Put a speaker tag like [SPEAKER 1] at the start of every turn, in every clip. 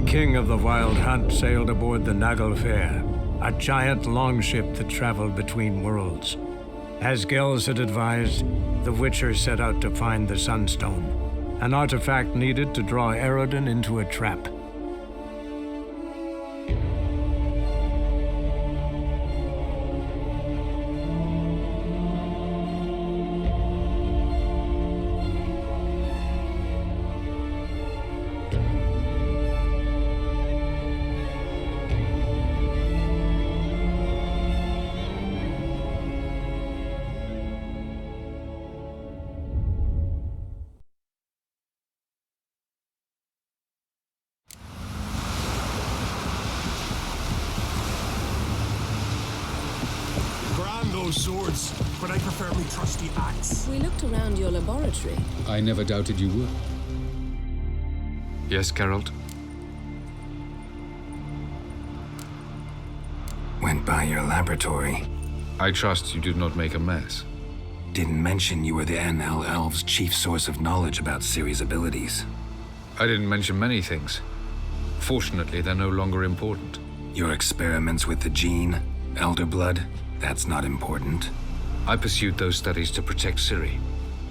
[SPEAKER 1] king of the Wild Hunt sailed aboard the Naglfar, a giant longship that traveled between worlds. As Gels had advised, the Witcher set out to find the Sunstone, an artifact needed to draw Eredin into a trap.
[SPEAKER 2] Swords, but I prefer my trusty axe.
[SPEAKER 3] We looked around your laboratory.
[SPEAKER 4] I never doubted you would. Yes, Geralt?
[SPEAKER 5] Went by your laboratory.
[SPEAKER 4] I trust you did not make a mess.
[SPEAKER 5] Didn't mention you were the NL Elves' chief source of knowledge about Ciri's abilities.
[SPEAKER 4] I didn't mention many things. Fortunately, they're no longer important.
[SPEAKER 5] Your experiments with the gene, Elder Blood, that's not important.
[SPEAKER 4] I pursued those studies to protect Ciri,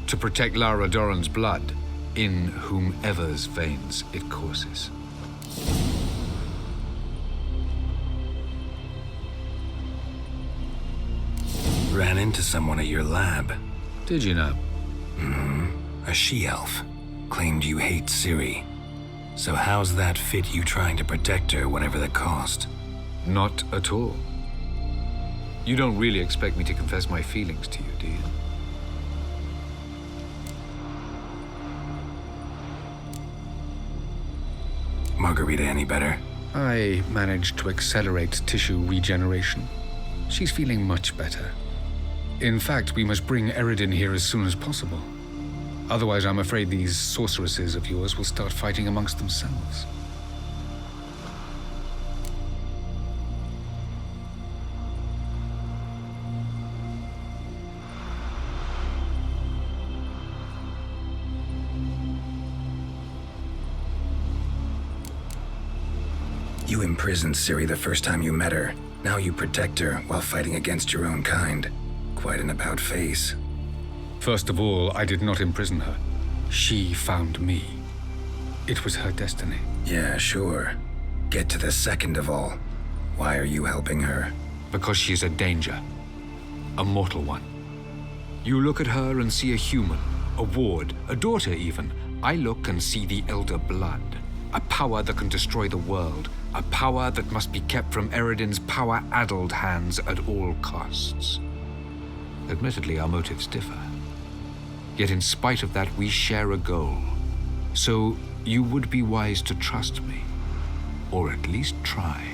[SPEAKER 4] to protect Lara Doran's blood, in whomever's veins it courses.
[SPEAKER 5] Ran into someone at your lab.
[SPEAKER 4] Did you know?
[SPEAKER 5] A she-elf. Claimed you hate Ciri. So how's that fit you trying to protect her, whatever the cost?
[SPEAKER 4] Not at all. You don't really expect me to confess my feelings to you, do you?
[SPEAKER 5] Margarita any better?
[SPEAKER 4] I managed to accelerate tissue regeneration. She's feeling much better. In fact, we must bring Eredin here as soon as possible. Otherwise, I'm afraid these sorceresses of yours will start fighting amongst themselves.
[SPEAKER 5] You imprisoned Ciri the first time you met her. Now you protect her while fighting against your own kind. Quite an about-face.
[SPEAKER 4] First of all, I did not imprison her. She found me. It was her destiny.
[SPEAKER 5] Yeah, sure. Get to the second of all. Why are you helping her?
[SPEAKER 4] Because she is a danger. A mortal one. You look at her and see a human, a ward, a daughter even. I look and see the Elder Blood. A power that can destroy the world. A power that must be kept from Eredin's power-addled hands at all costs. Admittedly, our motives differ. Yet in spite of that, we share a goal. So you would be wise to trust me. Or at least try.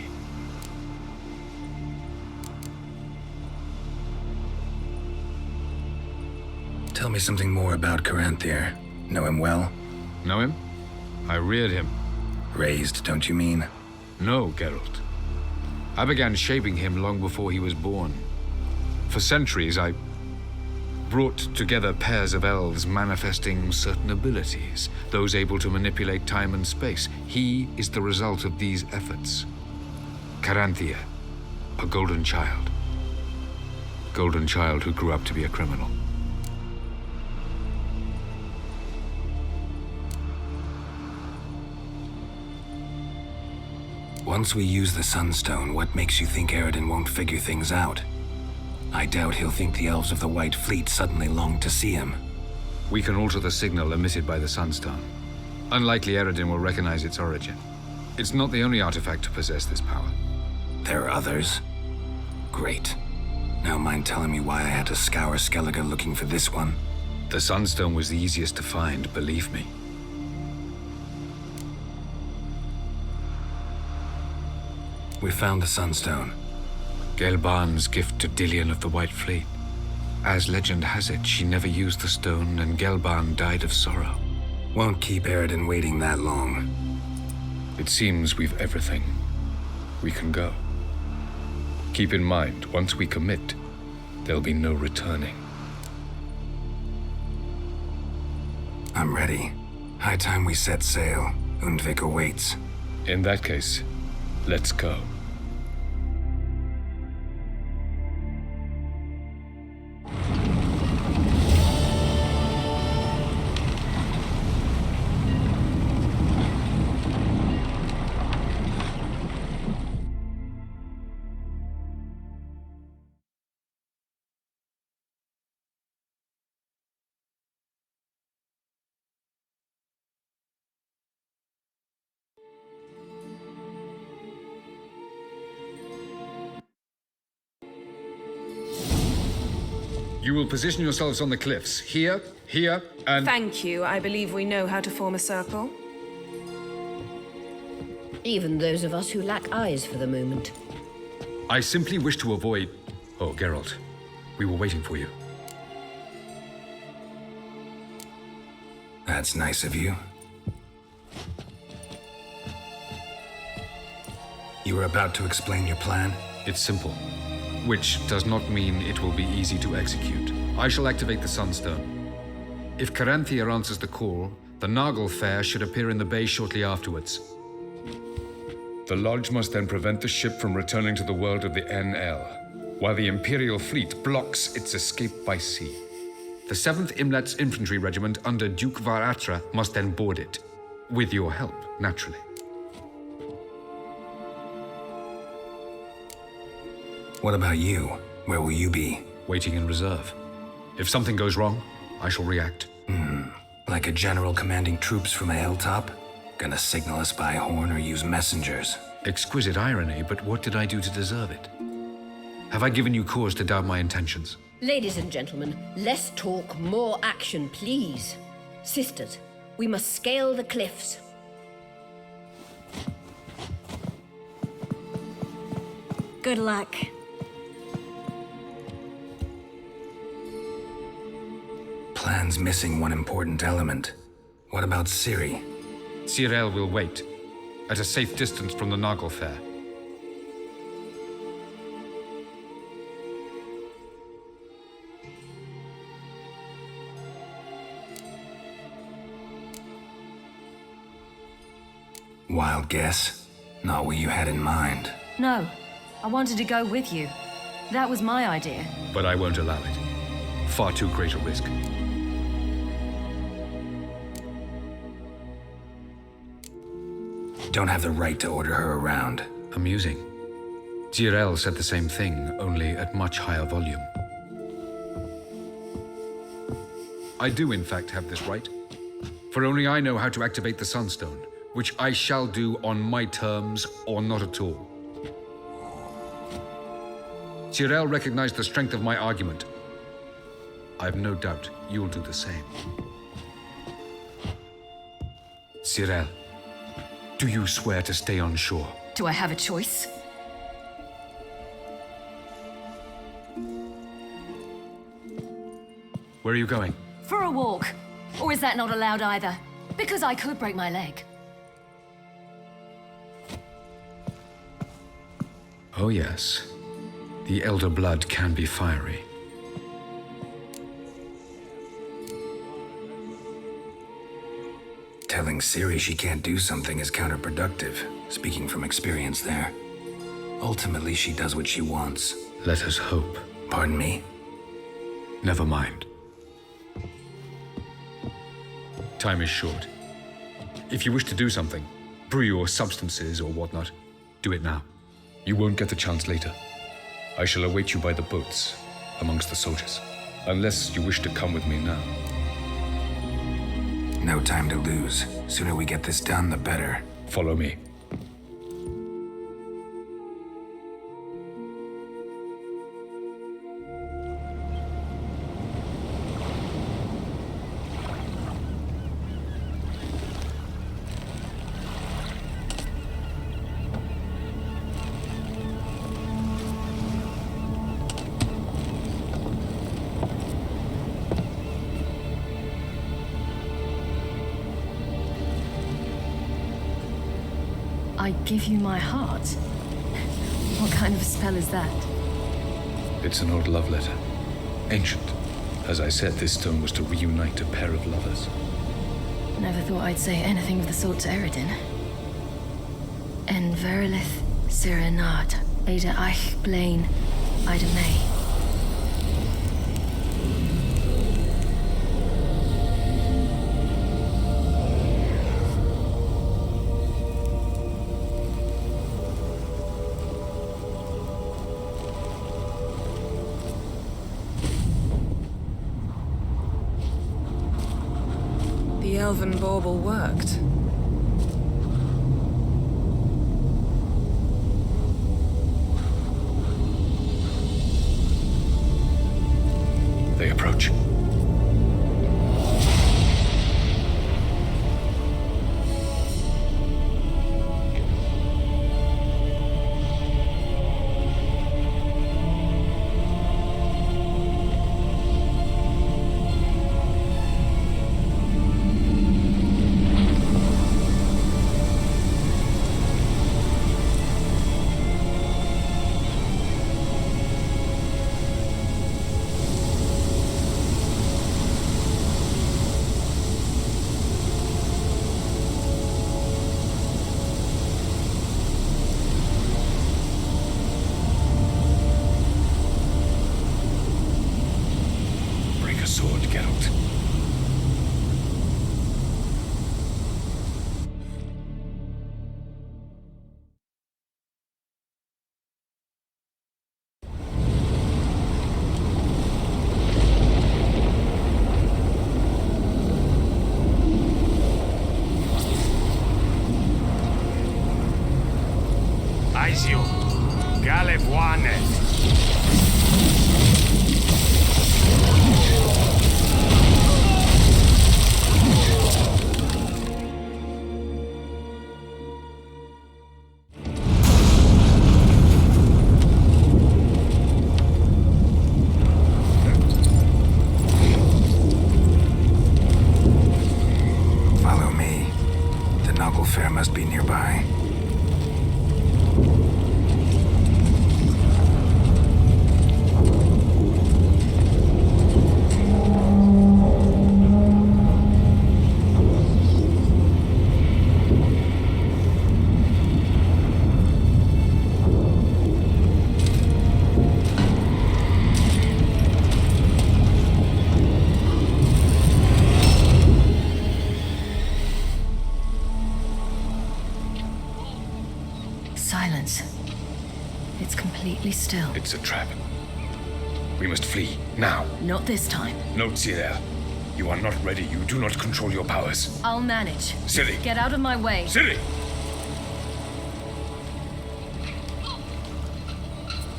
[SPEAKER 5] Tell me something more about Caranthir. Know him well?
[SPEAKER 4] Know him? I reared him.
[SPEAKER 5] Raised, don't you mean?
[SPEAKER 4] No, Geralt. I began shaping him long before he was born. For centuries, I brought together pairs of elves manifesting certain abilities, those able to manipulate time and space. He is the result of these efforts. Caranthir, a golden child. Golden child who grew up to be a criminal.
[SPEAKER 5] Once we use the Sunstone, what makes you think Eredin won't figure things out? I doubt he'll think the elves of the White Fleet suddenly long to see him.
[SPEAKER 4] We can alter the signal emitted by the Sunstone. Unlikely Eredin will recognize its origin. It's not the only artifact to possess this power.
[SPEAKER 5] There are others? Great. Now mind telling me why I had to scour Skellige looking for this one?
[SPEAKER 4] The Sunstone was the easiest to find, believe me.
[SPEAKER 5] We found the Sunstone.
[SPEAKER 4] Gelban's gift to Dillion of the White Fleet. As legend has it, she never used the stone and Gelban died of sorrow.
[SPEAKER 5] Won't keep Eredin waiting that long.
[SPEAKER 4] It seems we've everything. We can go. Keep in mind, once we commit, there'll be no returning.
[SPEAKER 5] I'm ready. High time we set sail. Undvik awaits.
[SPEAKER 6] In that case, let's go.
[SPEAKER 4] You will position yourselves on the cliffs. Here, here, and...
[SPEAKER 7] Thank you. I believe we know how to form a circle.
[SPEAKER 3] Even those of us who lack eyes for the moment.
[SPEAKER 4] I simply wish to avoid... Oh, Geralt. We were waiting for you.
[SPEAKER 5] That's nice of you. You were about to explain your plan?
[SPEAKER 4] It's simple. Which does not mean it will be easy to execute. I shall activate the Sunstone. If Caranthia answers the call, the Nagel Fair should appear in the bay shortly afterwards.
[SPEAKER 6] The Lodge must then prevent the ship from returning to the world of the NL, while the Imperial fleet blocks its escape by sea.
[SPEAKER 4] The 7th Imlet's Infantry Regiment under Duke Varatra must then board it. With your help, naturally.
[SPEAKER 5] What about you? Where will you be?
[SPEAKER 4] Waiting in reserve. If something goes wrong, I shall react.
[SPEAKER 5] Like a general commanding troops from a hilltop? Gonna signal us by horn or use messengers?
[SPEAKER 4] Exquisite irony, but what did I do to deserve it? Have I given you cause to doubt my intentions?
[SPEAKER 3] Ladies and gentlemen, less talk, more action, please. Sisters, we must scale the cliffs.
[SPEAKER 8] Good luck.
[SPEAKER 5] Plan's missing one important element. What about Ciri?
[SPEAKER 4] Cyril will wait, at a safe distance from the Nagel Fair.
[SPEAKER 5] Wild guess? Not what you had in mind.
[SPEAKER 8] No, I wanted to go with you. That was my idea.
[SPEAKER 4] But I won't allow it. Far too great a risk.
[SPEAKER 5] Don't have the right to order her around.
[SPEAKER 4] Amusing. Cyril said the same thing, only at much higher volume. I do, in fact, have this right. For only I know how to activate the Sunstone, which I shall do on my terms or not at all. Cyril recognized the strength of my argument. I've no doubt you'll do the same. Cyril, do you swear to stay on shore?
[SPEAKER 8] Do I have a choice?
[SPEAKER 4] Where are you going?
[SPEAKER 8] For a walk. Or is that not allowed either? Because I could break my leg.
[SPEAKER 4] Oh yes. The elder blood can be fiery.
[SPEAKER 5] Telling Ciri she can't do something is counterproductive, speaking from experience there. Ultimately, she does what she wants.
[SPEAKER 4] Let us hope.
[SPEAKER 5] Pardon me?
[SPEAKER 4] Never mind. Time is short. If you wish to do something, brew your substances or whatnot, do it now.
[SPEAKER 6] You won't get the chance later. I shall await you by the boats, amongst the soldiers. Unless you wish to come with me now.
[SPEAKER 5] No time to lose. Sooner we get this done, the better.
[SPEAKER 6] Follow me.
[SPEAKER 8] I give you my heart? What kind of spell is that?
[SPEAKER 6] It's an old love letter. Ancient. As I said, this stone was to reunite a pair of lovers.
[SPEAKER 8] Never thought I'd say anything of the sort to Eredin. En verlith serenat, Ada eich blaen, Ida May.
[SPEAKER 7] The elven bauble worked.
[SPEAKER 6] They approach. Sword, Geralt.
[SPEAKER 1] Aizio, Galevuane.
[SPEAKER 5] Follow me. The Noggle Fair must be nearby.
[SPEAKER 8] Silence. It's completely still.
[SPEAKER 6] It's a trap. We must flee, now.
[SPEAKER 8] Not this time.
[SPEAKER 6] No, Cyril. You are not ready. You do not control your powers.
[SPEAKER 8] I'll manage.
[SPEAKER 6] Silly.
[SPEAKER 8] Get out of my way.
[SPEAKER 6] Silly!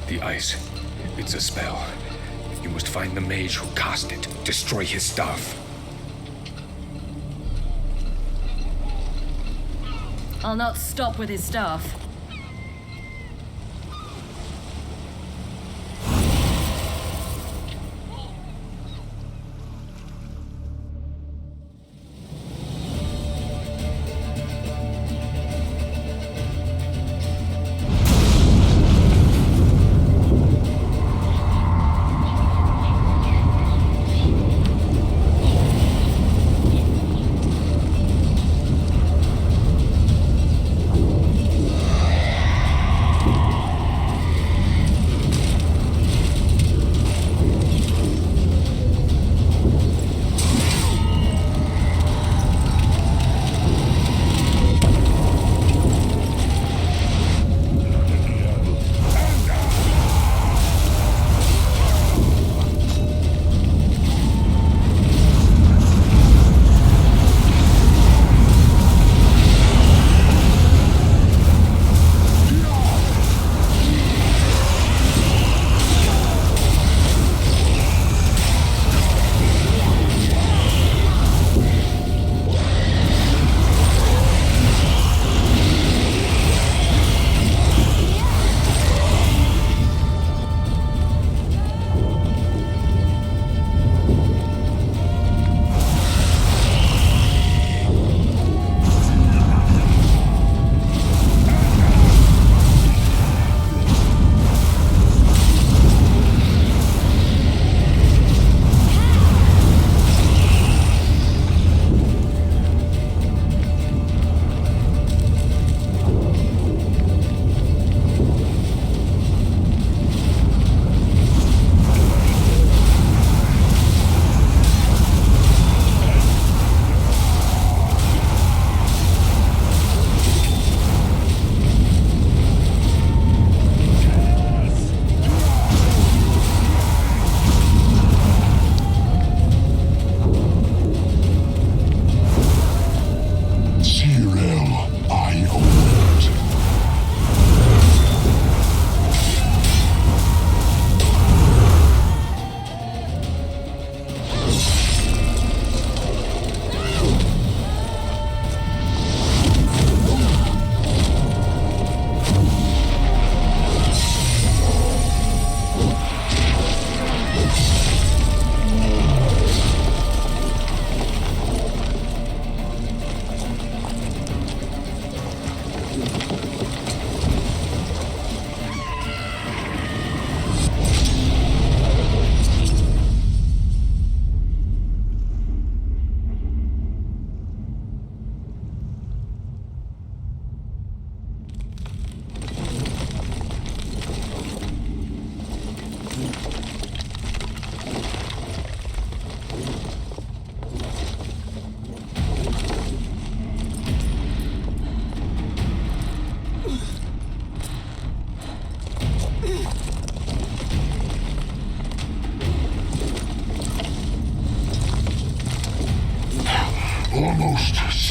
[SPEAKER 6] The ice. It's a spell. You must find the mage who cast it. Destroy his staff.
[SPEAKER 8] I'll not stop with his staff.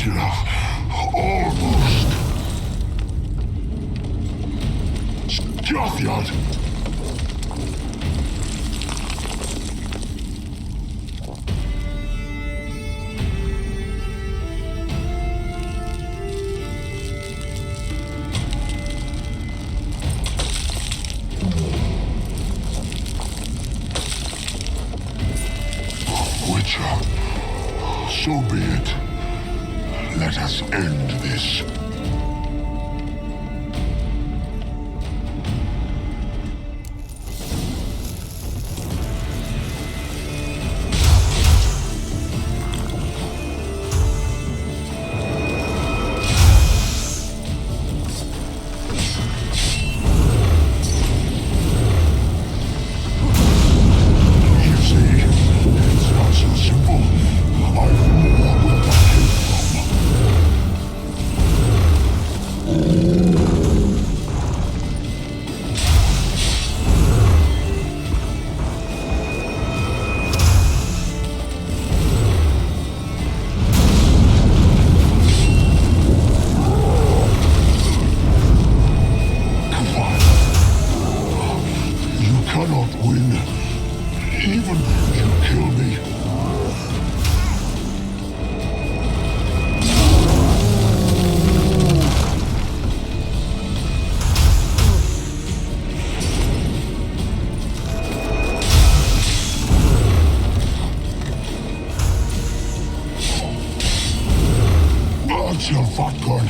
[SPEAKER 9] Close enough. Almost. Scafiad! Witcher, so be it. Let us end this. Your fat gun.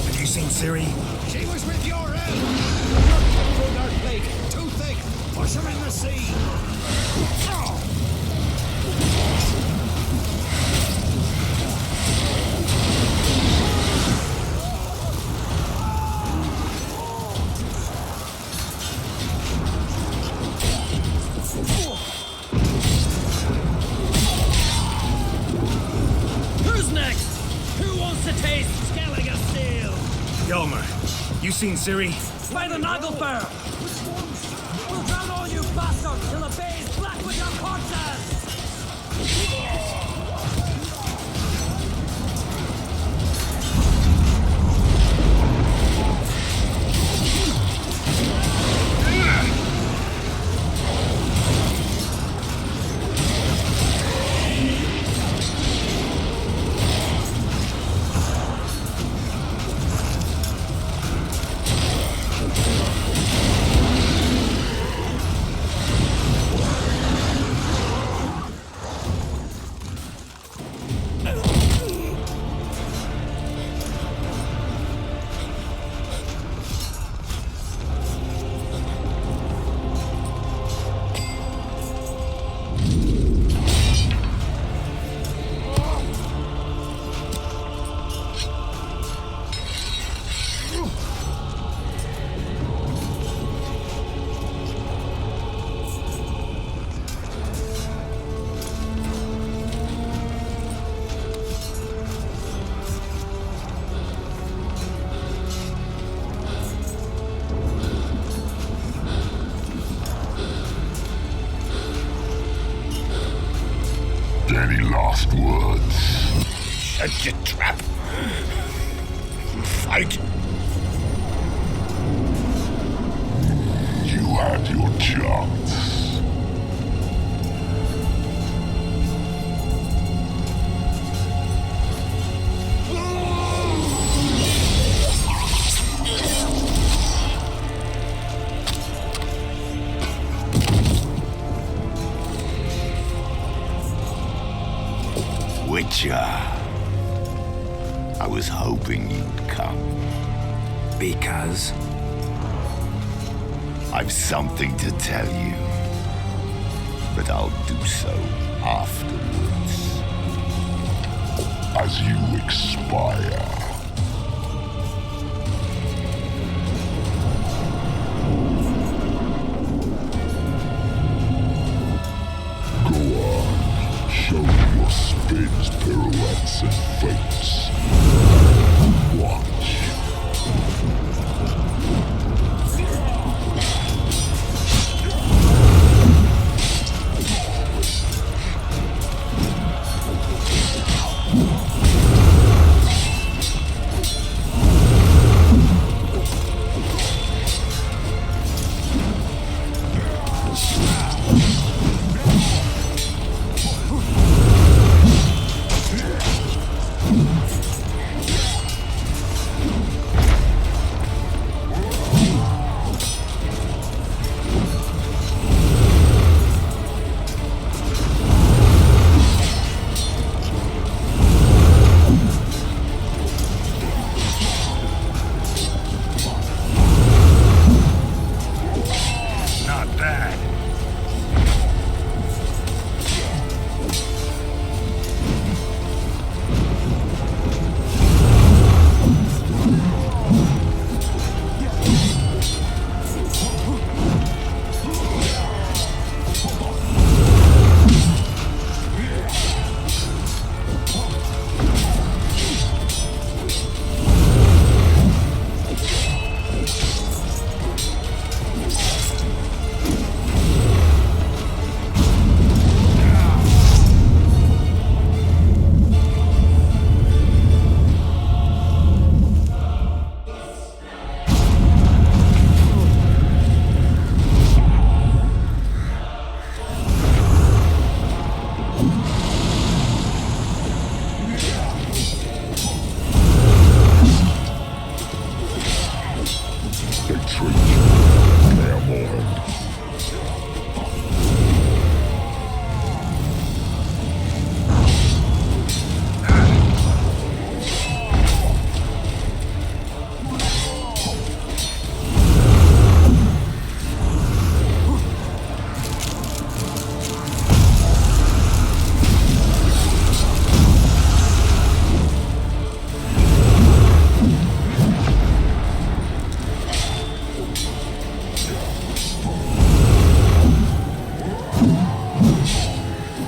[SPEAKER 2] Have you seen Ciri?
[SPEAKER 10] She was with your help. Through our plate, too thick. Push her in the sea.
[SPEAKER 11] Who's next? Who wants to taste Skelliger steel?
[SPEAKER 2] Yelmer, you seen Ciri?
[SPEAKER 11] By the Nagelfar! We'll drown all you bastards till the bay is black with your corpses!
[SPEAKER 9] Any last words?
[SPEAKER 10] Set your trap. Fight.
[SPEAKER 9] You had your chance.
[SPEAKER 10] Witcher. I was hoping you'd come.
[SPEAKER 5] Because?
[SPEAKER 10] I've something to tell you. But I'll do so afterwards.
[SPEAKER 9] As you expire. Show me your spins, pirouettes, and feints. Watch.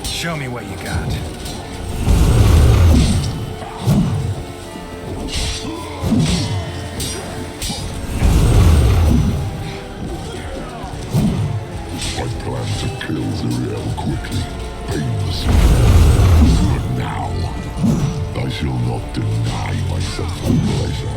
[SPEAKER 5] Show me what you got.
[SPEAKER 9] I plan to kill Zuriel quickly, painlessly. But now, I shall not deny myself the pleasure.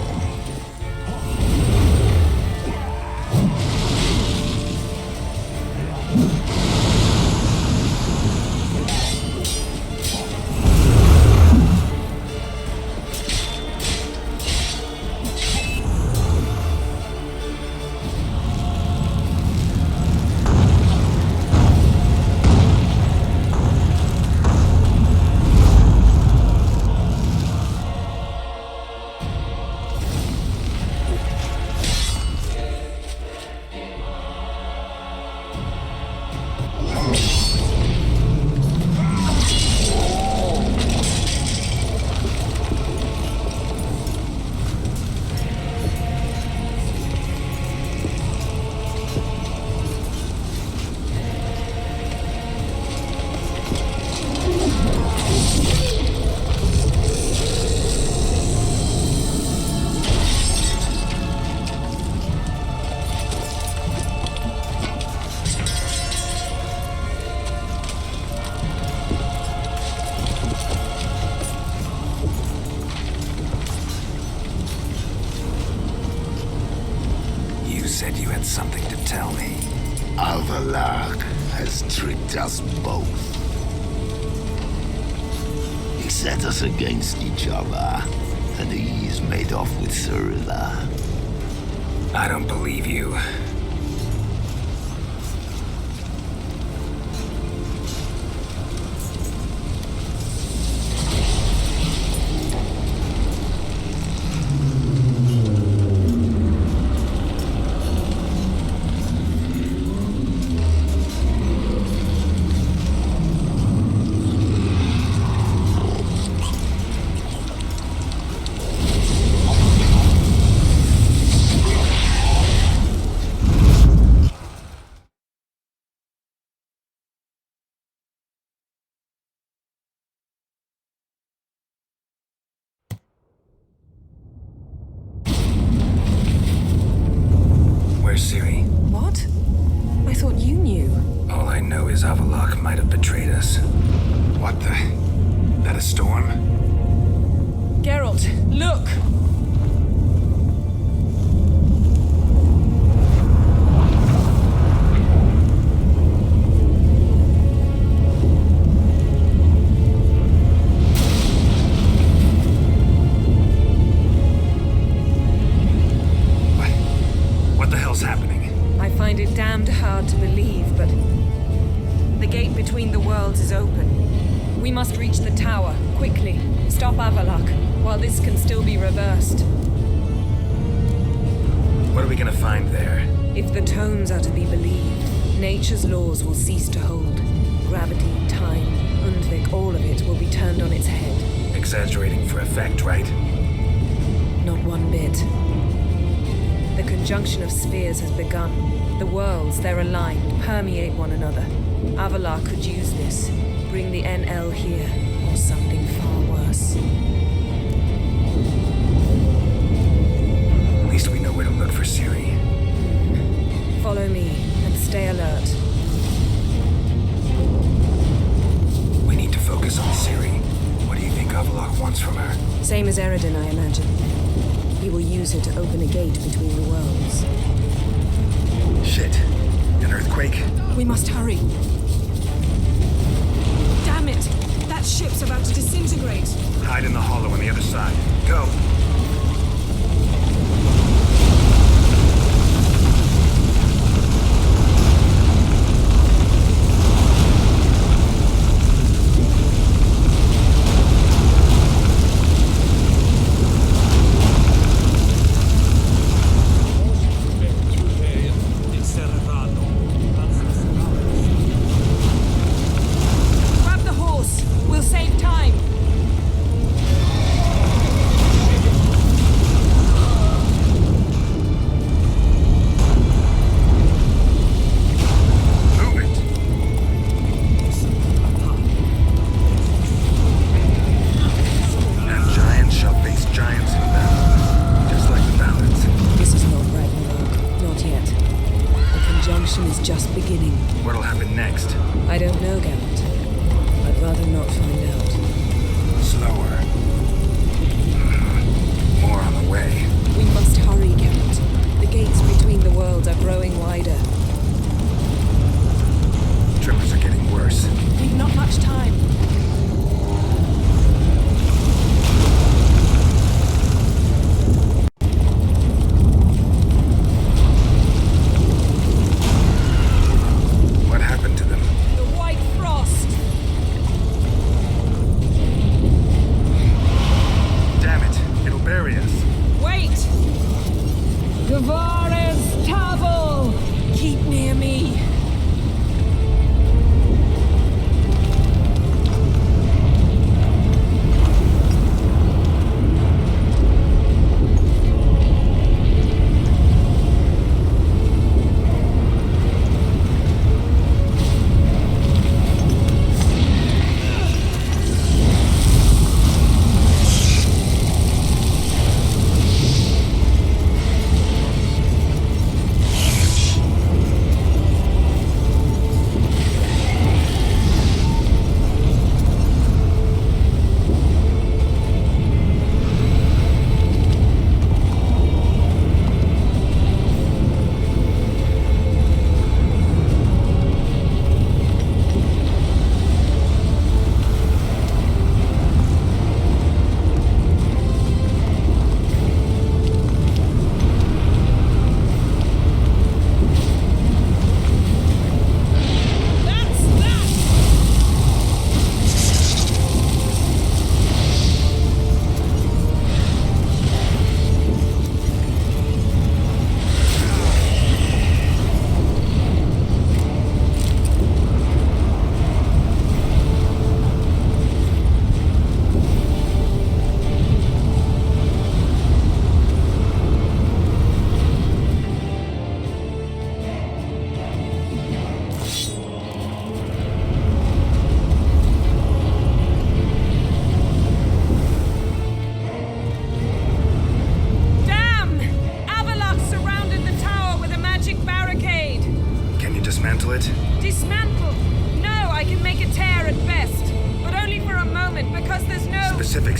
[SPEAKER 5] had something to tell me.
[SPEAKER 10] Alvalag has tricked us both. He set us against each other, and he's made off with Cyrilla.
[SPEAKER 5] I don't believe you. Where's Ciri?
[SPEAKER 7] What? I thought you knew.
[SPEAKER 5] All I know is Avalok might have betrayed us. What the? That a storm?
[SPEAKER 7] Geralt, look!
[SPEAKER 5] What the hell's happening?
[SPEAKER 7] I find it damned hard to believe, but the gate between the worlds is open. We must reach the tower, quickly. Stop Avalok, while this can still be reversed.
[SPEAKER 5] What are we gonna find there?
[SPEAKER 7] If the tomes are to be believed, nature's laws will cease to hold. Gravity, time, Undvik, all of it will be turned on its head.
[SPEAKER 5] Exaggerating for effect, right?
[SPEAKER 7] Not one bit. The conjunction of spheres has begun. The worlds, they're aligned, permeate one another. Avalok could use this, bring the NL here, or something far worse.
[SPEAKER 5] At least we know where to look for Ciri.
[SPEAKER 7] Follow me, and stay alert.
[SPEAKER 5] We need to focus on Ciri. What do you think Avalok wants from her?
[SPEAKER 7] Same as Eredin, I imagine. He will use it to open a gate between the worlds.
[SPEAKER 5] Shit. An earthquake?
[SPEAKER 7] We must hurry. Damn it! That ship's about to disintegrate.
[SPEAKER 5] Hide in the hollow on the other side. Go!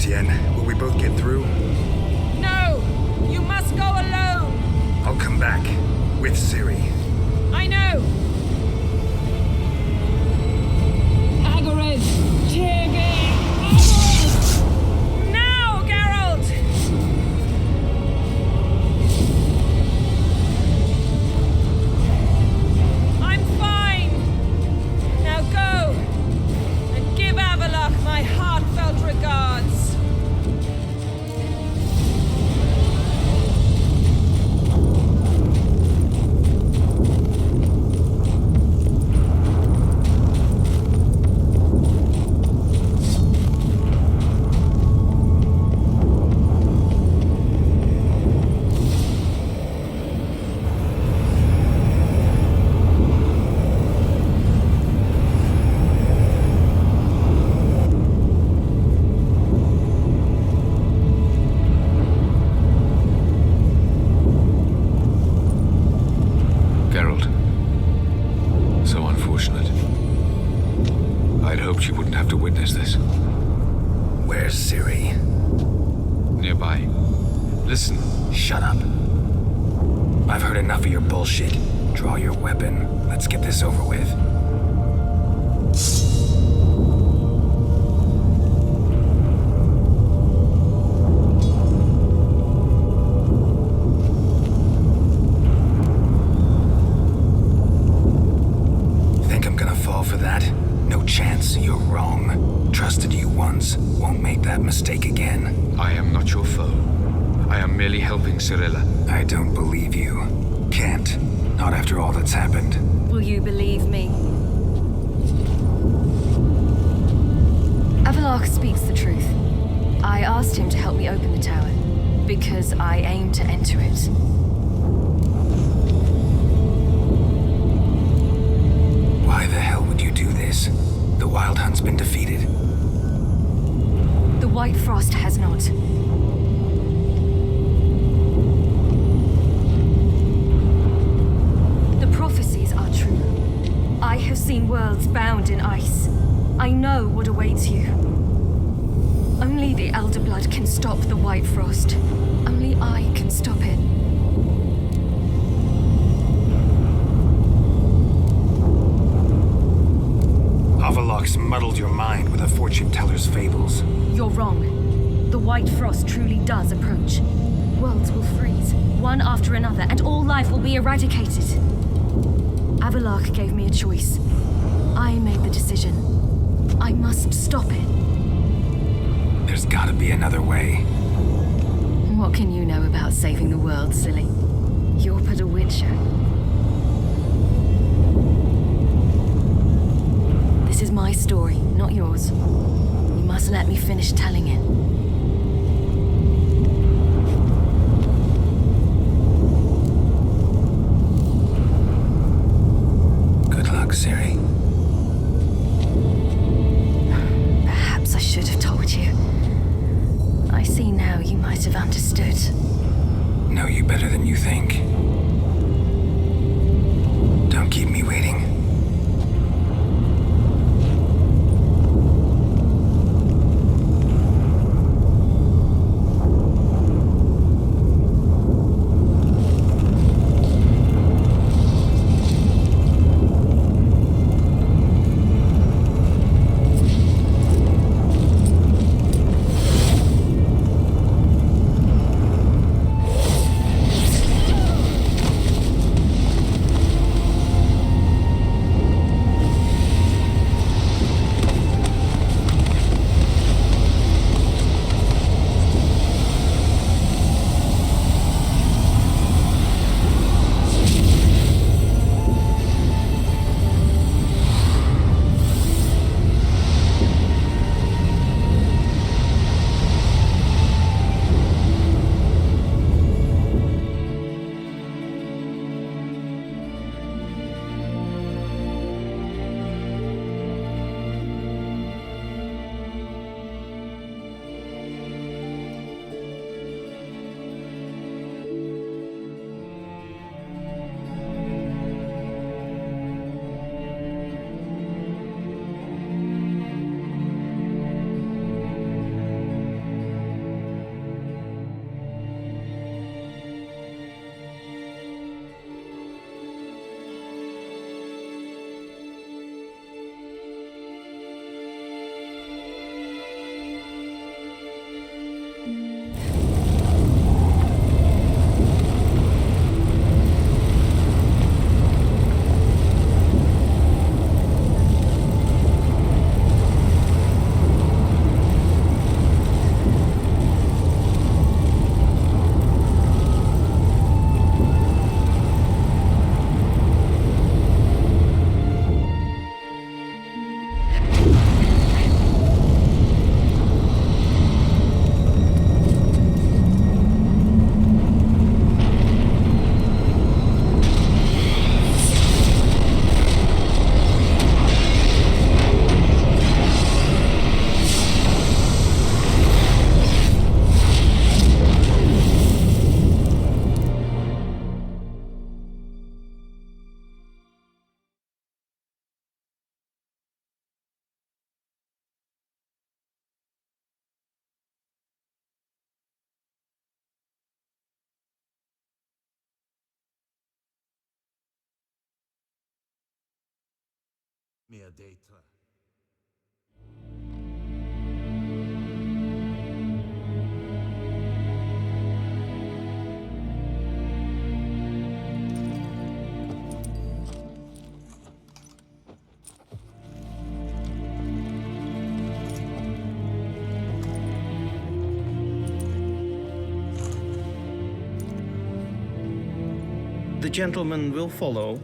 [SPEAKER 5] works, Yen. Will we both get through?
[SPEAKER 7] No! You must go alone!
[SPEAKER 5] I'll come back. With Ciri.
[SPEAKER 7] I know!
[SPEAKER 11] Agarid! TV!
[SPEAKER 7] Now, Geralt! I'm fine! Now go! And give Avalok my heartfelt regards!
[SPEAKER 4] Geralt. So unfortunate. I'd hoped you wouldn't have to witness this.
[SPEAKER 5] Where's Ciri?
[SPEAKER 4] Nearby. Listen.
[SPEAKER 5] Shut up. I've heard enough of your bullshit. Draw your weapon. Let's get this over with. Think I'm gonna fall for that? No chance. You're wrong. Trusted you once. Won't make that mistake again.
[SPEAKER 4] I am not your foe. I am merely helping Cirilla.
[SPEAKER 5] I don't believe you. Can't. Not after all that's happened.
[SPEAKER 8] Will you believe me? Avalok speaks the truth. I asked him to help me open the tower, because I aim to enter it.
[SPEAKER 5] Why the hell would you do this? The Wild Hunt's been defeated.
[SPEAKER 8] The White Frost has not. The prophecies are true. I have seen worlds bound in ice. I know what awaits you. Only the Elder Blood can stop the White Frost. Only I can stop it.
[SPEAKER 5] Avalok's muddled your mind with a fortune teller's fables.
[SPEAKER 8] You're wrong. The White Frost truly does approach. Worlds will freeze, one after another, and all life will be eradicated. Avalok gave me a choice. I made the decision. I must stop it.
[SPEAKER 5] There's gotta be another way.
[SPEAKER 8] What can you know about saving the world, silly? You're but a witcher. This is my story, not yours. You must let me finish telling it.
[SPEAKER 5] Good luck, Ciri.
[SPEAKER 8] Perhaps I should have told you. I see now you might have understood.
[SPEAKER 5] Know you better than you think. Don't keep me waiting.
[SPEAKER 2] Mehr data.
[SPEAKER 12] The gentleman will follow.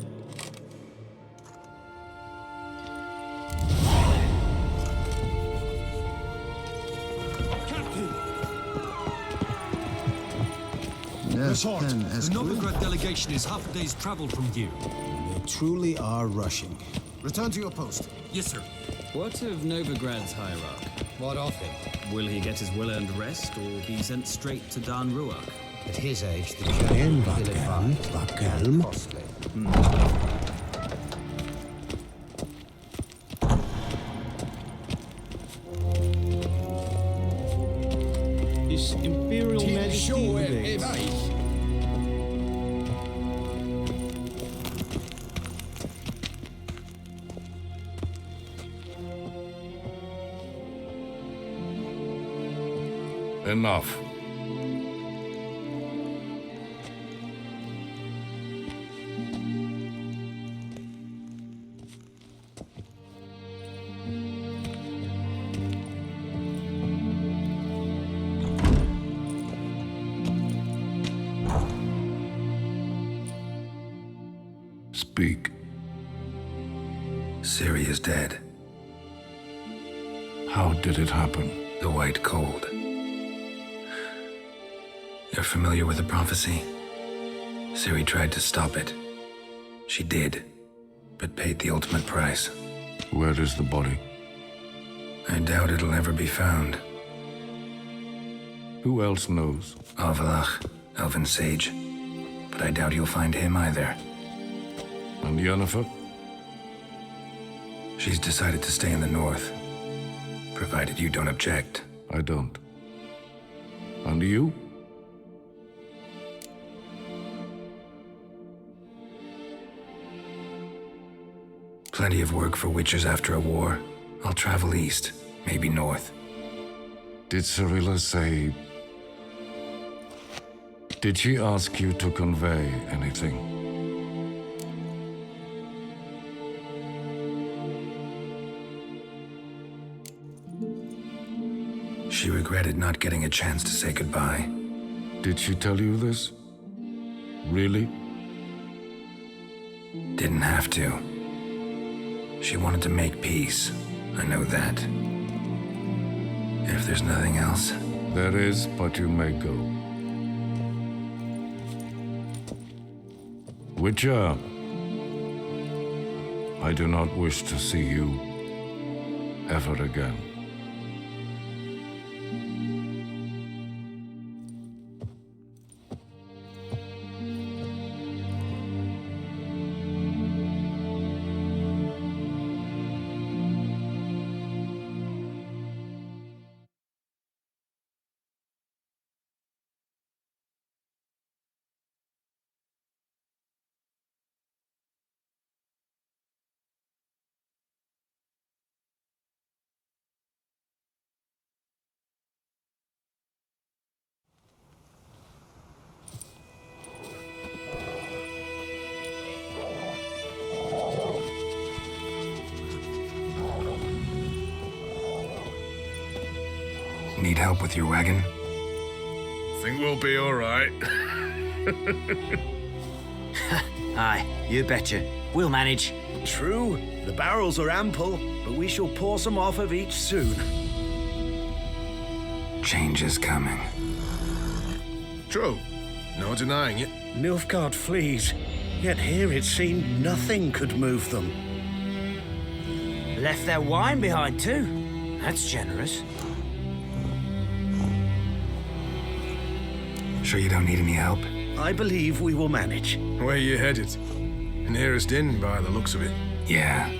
[SPEAKER 2] Report. The Novigrad delegation is half a day's travel from here.
[SPEAKER 13] They truly are rushing. Return to your post.
[SPEAKER 2] Yes, sir.
[SPEAKER 11] What of Novigrad's hierarch?
[SPEAKER 13] What of him?
[SPEAKER 11] Will he get his well-earned rest or be sent straight to Dan Ruach?
[SPEAKER 13] At his age, the journey will be and costly.
[SPEAKER 12] His Imperial Majesty.
[SPEAKER 6] Enough.
[SPEAKER 5] Speak. Ciri is dead.
[SPEAKER 6] How did it happen?
[SPEAKER 5] The White Cold. You're familiar with the prophecy? Ciri tried to stop it. She did, but paid the ultimate price.
[SPEAKER 6] Where is the body?
[SPEAKER 5] I doubt it'll ever be found.
[SPEAKER 6] Who else knows?
[SPEAKER 5] Avallac'h, Elven Sage. But I doubt you'll find him either.
[SPEAKER 6] And Yennefer?
[SPEAKER 5] She's decided to stay in the north. Provided you don't object.
[SPEAKER 6] I don't. And you?
[SPEAKER 5] Plenty of work for witchers after a war. I'll travel east, maybe north.
[SPEAKER 6] Did Cirilla say... Did she ask you to convey anything?
[SPEAKER 5] She regretted not getting a chance to say goodbye.
[SPEAKER 6] Did she tell you this? Really?
[SPEAKER 5] Didn't have to. She wanted to make peace. I know that. If there's nothing else...
[SPEAKER 6] There is, but you may go. Witcher, I do not wish to see you ever again.
[SPEAKER 5] Need help with your wagon?
[SPEAKER 6] Think we'll be all right.
[SPEAKER 14] Aye, you betcha. We'll manage.
[SPEAKER 15] True, the barrels are ample, but we shall pour some off of each soon.
[SPEAKER 5] Change is coming.
[SPEAKER 15] True, no denying it. Nilfgaard flees, yet here it seemed nothing could move them.
[SPEAKER 14] Left their wine behind too. That's generous.
[SPEAKER 5] Sure you don't need any help?
[SPEAKER 15] I believe we will manage.
[SPEAKER 2] Where you headed? Nearest inn by the looks of it.
[SPEAKER 5] Yeah.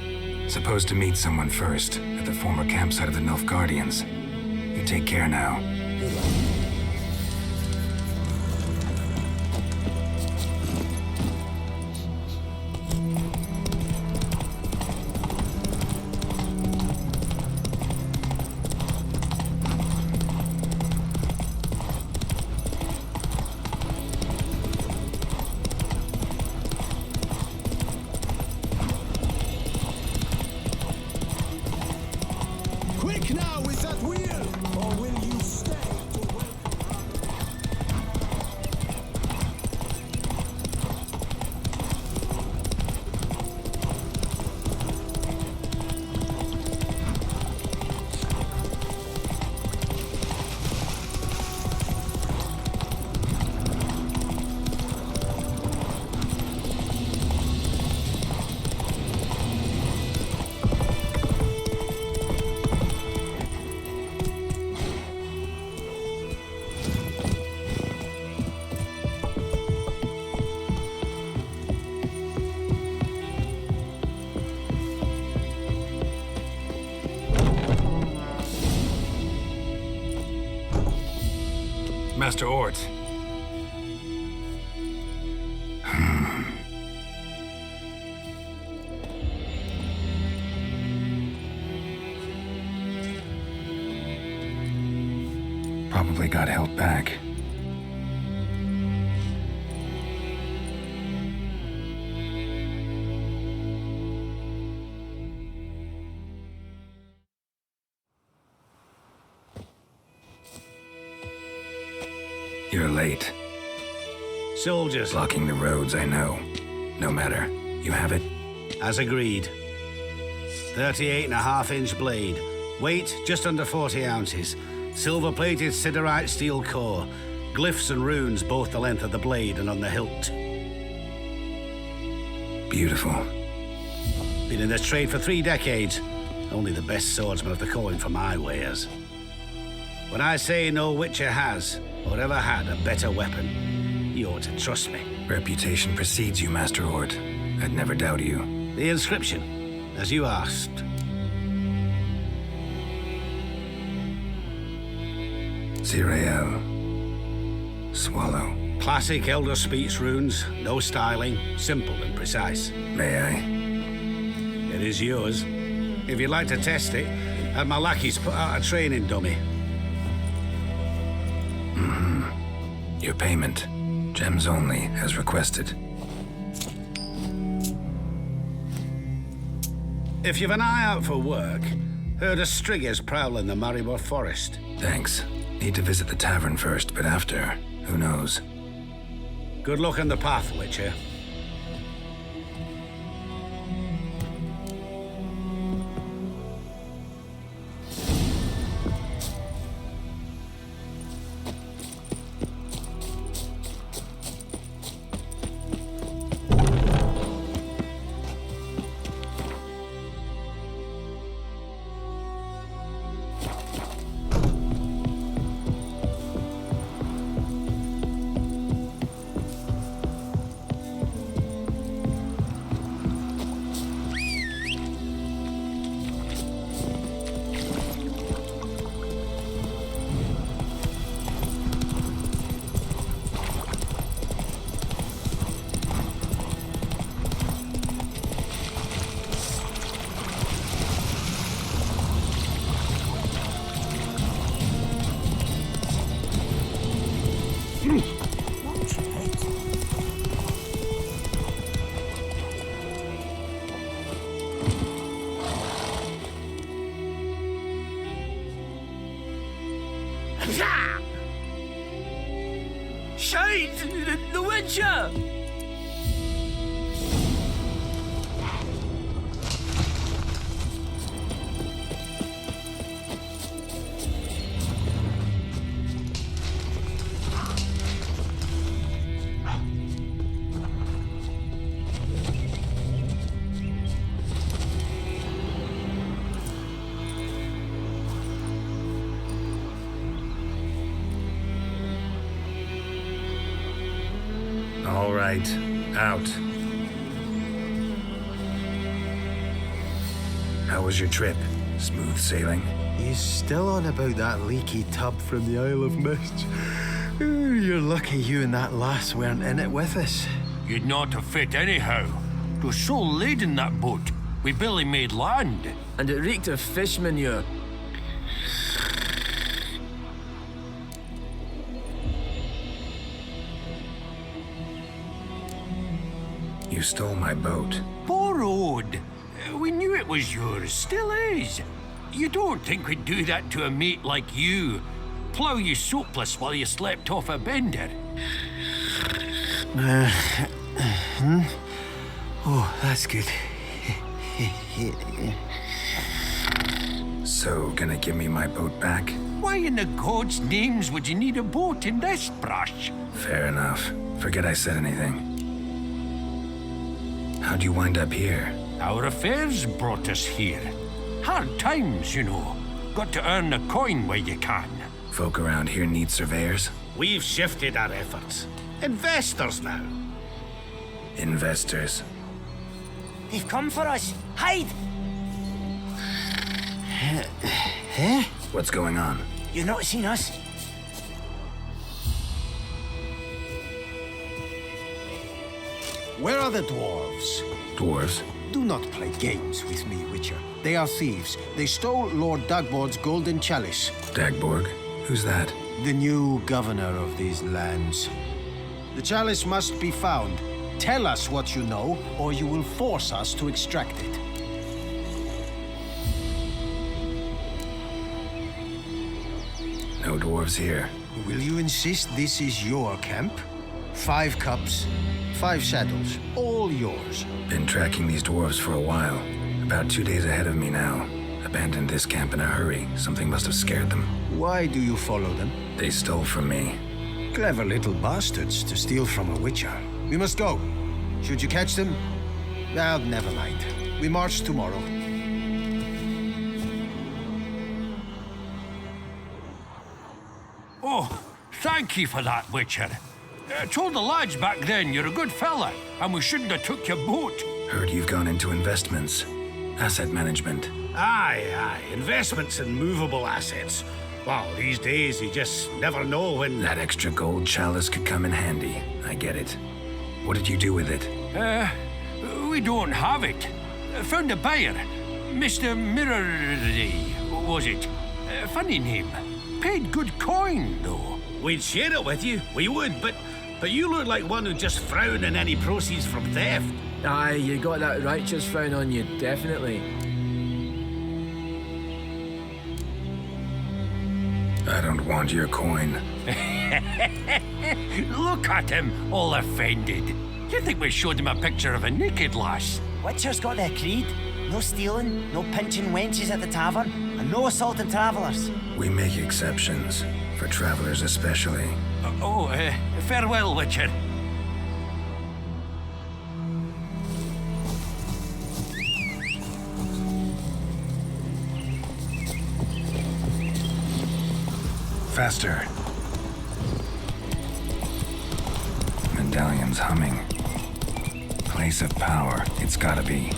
[SPEAKER 5] Supposed to meet someone first, at the former campsite of the Nilfgaardians. You take care now.
[SPEAKER 2] Quick now with that wheel! Or will you stay?
[SPEAKER 5] Master Ort. Probably got held back. You're late.
[SPEAKER 15] Soldiers.
[SPEAKER 5] Blocking the roads, I know. No matter. You have it?
[SPEAKER 15] As agreed. 38.5-inch blade. Weight just under 40 ounces. Silver-plated siderite steel core. Glyphs and runes both the length of the blade and on the hilt.
[SPEAKER 5] Beautiful.
[SPEAKER 15] Been in this trade for 3 decades. Only the best swordsman of the calling for my wares. When I say no Witcher has, or ever had, a better weapon, you ought to trust me.
[SPEAKER 5] Reputation precedes you, Master Ort. I'd never doubt you.
[SPEAKER 15] The inscription, as you asked.
[SPEAKER 5] Zirael. Swallow.
[SPEAKER 15] Classic Elder Speech runes, no styling, simple and precise.
[SPEAKER 5] May I?
[SPEAKER 15] It is yours. If you'd like to test it, have my lackeys put out a training dummy.
[SPEAKER 5] Your payment. Gems only, as requested.
[SPEAKER 15] If you've an eye out for work, heard of striggers prowling the Maribor forest.
[SPEAKER 5] Thanks. Need to visit the tavern first, but after, who knows?
[SPEAKER 15] Good luck on the path, Witcher.
[SPEAKER 11] Shades! The Witcher!
[SPEAKER 5] All right, out. How was your trip? Smooth sailing?
[SPEAKER 16] You still on about that leaky tub from the Isle of Mist? Ooh, you're lucky you and that lass weren't in it with us.
[SPEAKER 11] You'd not have fit anyhow. It was so laden, that boat. We barely made land.
[SPEAKER 17] And it reeked of fish manure.
[SPEAKER 5] You stole my boat.
[SPEAKER 11] Borrowed. We knew it was yours. Still is. You don't think we'd do that to a mate like you? Plough you soapless while you slept off a bender?
[SPEAKER 16] Oh, that's good.
[SPEAKER 5] So, gonna give me my boat back?
[SPEAKER 11] Why in the gods' names would you need a boat in this brush?
[SPEAKER 5] Fair enough. Forget I said anything. How'd you wind up here?
[SPEAKER 11] Our affairs brought us here. Hard times, you know. Got to earn a coin where you can.
[SPEAKER 5] Folk around here need surveyors?
[SPEAKER 15] We've shifted our efforts. Investors now.
[SPEAKER 5] Investors.
[SPEAKER 14] They've come for us. Hide!
[SPEAKER 16] Huh?
[SPEAKER 5] What's going on?
[SPEAKER 14] You've not seen us?
[SPEAKER 13] Where are the dwarves?
[SPEAKER 5] Dwarves?
[SPEAKER 13] Do not play games with me, Witcher. They are thieves. They stole Lord Dagborg's golden chalice.
[SPEAKER 5] Dagborg? Who's that?
[SPEAKER 13] The new governor of these lands. The chalice must be found. Tell us what you know, or you will force us to extract it.
[SPEAKER 5] No dwarves here.
[SPEAKER 13] Will you insist this is your camp? 5 cups, 5 saddles, all yours.
[SPEAKER 5] Been tracking these dwarves for a while. About 2 days ahead of me now. Abandoned this camp in a hurry. Something must have scared them.
[SPEAKER 13] Why do you follow them?
[SPEAKER 5] They stole from me.
[SPEAKER 13] Clever little bastards to steal from a witcher. We must go. Should you catch them? Well, never mind. We march tomorrow.
[SPEAKER 11] Oh, thank you for that, Witcher. Told the lads back then you're a good fella, and we shouldn't have took your boat.
[SPEAKER 5] Heard you've gone into investments. Asset management.
[SPEAKER 15] Aye. Investments in movable assets. Well, these days you just never know when...
[SPEAKER 5] That extra gold chalice could come in handy. I get it. What did you do with it?
[SPEAKER 11] We don't have it. Found a buyer. Mr. Mirror... was it? Funny name. Paid good coin, though.
[SPEAKER 15] We'd share it with you. We would, but you look like one who'd just frown on any proceeds from theft.
[SPEAKER 17] Aye, you got that righteous frown on you, definitely.
[SPEAKER 5] I don't want your coin.
[SPEAKER 11] Look at him, all offended. You think we showed him a picture of a naked lass?
[SPEAKER 14] Witcher's got their creed. No stealing, no pinching wenches at the tavern, and no assaulting travellers.
[SPEAKER 5] We make exceptions. For travelers especially.
[SPEAKER 11] Farewell, Witcher.
[SPEAKER 5] Faster. Medallion's humming. Place of power, it's gotta be.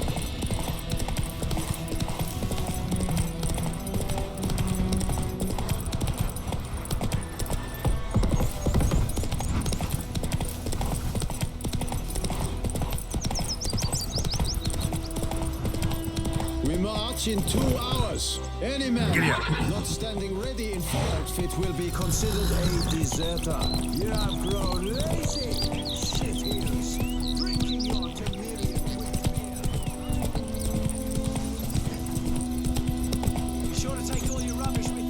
[SPEAKER 2] We march in 2 hours. Any man not standing ready in full outfit will be considered a deserter. You have grown lazy, shitheels, drinking your chameleon with beer. Be sure to take all your rubbish with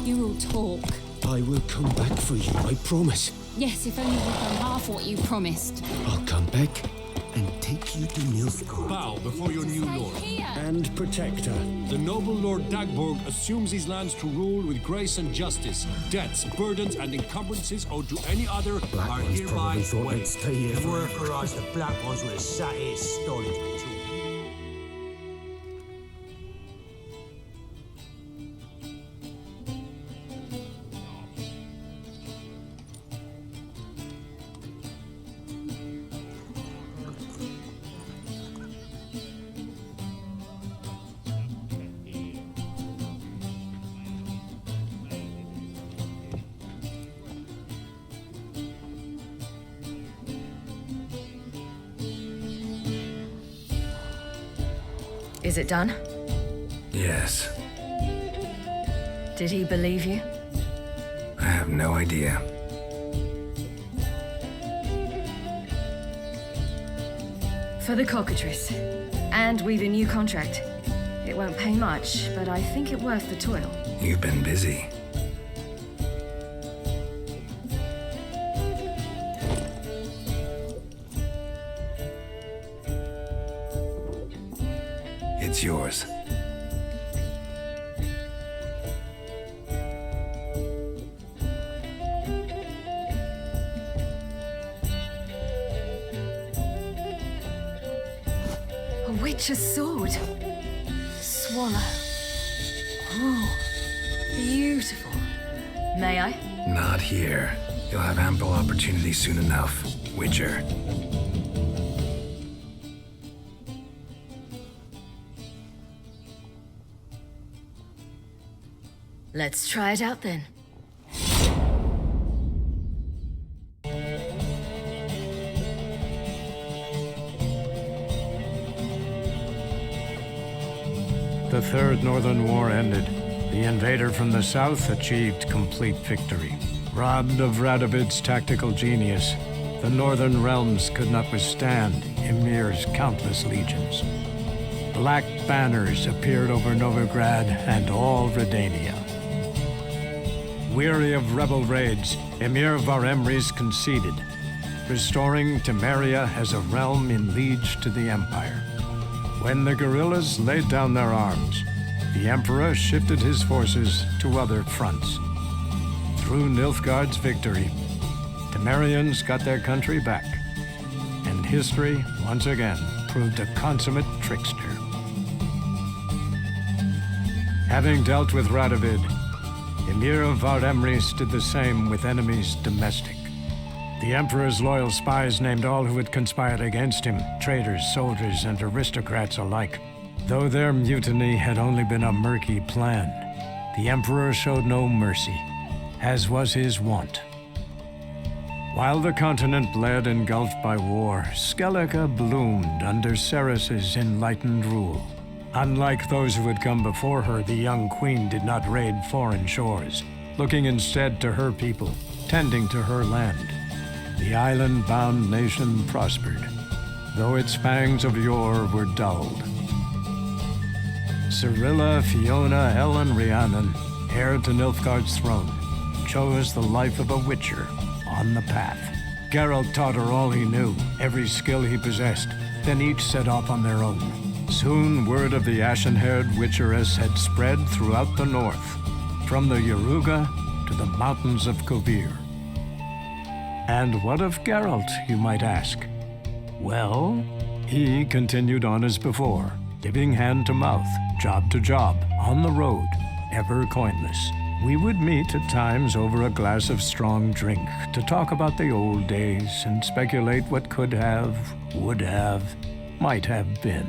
[SPEAKER 18] You will talk.
[SPEAKER 2] I will come back for you, I promise.
[SPEAKER 18] Yes, if only you've done half what you promised.
[SPEAKER 2] I'll come back and take you to Nilfgaard.
[SPEAKER 19] Bow before your new lord.
[SPEAKER 2] And protector.
[SPEAKER 19] The noble Lord Dagborg assumes these lands to rule with grace and justice. Debts, burdens, and encumbrances owed to any other are hereby waived.
[SPEAKER 2] The word for us, the black ones would have sat here stolid too.
[SPEAKER 3] Is it done?
[SPEAKER 5] Yes.
[SPEAKER 3] Did he believe you?
[SPEAKER 5] I have no idea.
[SPEAKER 8] For the cockatrice. And we've a new contract. It won't pay much, but I think it worth the toil.
[SPEAKER 5] You've been busy. It's yours.
[SPEAKER 8] A witch's sword. Swallow. Ooh, beautiful. May I?
[SPEAKER 5] Not here. You'll have ample opportunity soon enough, Witcher.
[SPEAKER 8] Let's try it out then.
[SPEAKER 1] The Third Northern War ended. The invader from the south achieved complete victory. Robbed of Radovid's tactical genius, the northern realms could not withstand Emir's countless legions. Black banners appeared over Novigrad and all Redania. Weary of rebel raids, Emir Varemres conceded, restoring Temeria as a realm in liege to the Empire. When the guerrillas laid down their arms, the Emperor shifted his forces to other fronts. Through Nilfgaard's victory, Temerians got their country back, and history, once again, proved a consummate trickster. Having dealt with Radovid, Emir Varemres did the same with enemies domestic. The Emperor's loyal spies named all who had conspired against him, traitors, soldiers, and aristocrats alike. Though their mutiny had only been a murky plan, the Emperor showed no mercy, as was his wont. While the continent bled engulfed by war, Skellige bloomed under Ceres's enlightened rule. Unlike those who had come before her, the young queen did not raid foreign shores, looking instead to her people, tending to her land. The island-bound nation prospered, though its fangs of yore were dulled. Cyrilla, Fiona, Ellen, Rhiannon, heir to Nilfgaard's throne, chose the life of a witcher on the path. Geralt taught her all he knew, every skill he possessed, then each set off on their own. Soon word of the ashen-haired witcheress had spread throughout the north, from the Yaruga to the mountains of Kovir. And what of Geralt, you might ask? Well, he continued on as before, giving hand to mouth, job to job, on the road, ever coinless. We would meet at times over a glass of strong drink to talk about the old days and speculate what could have, would have, might have been.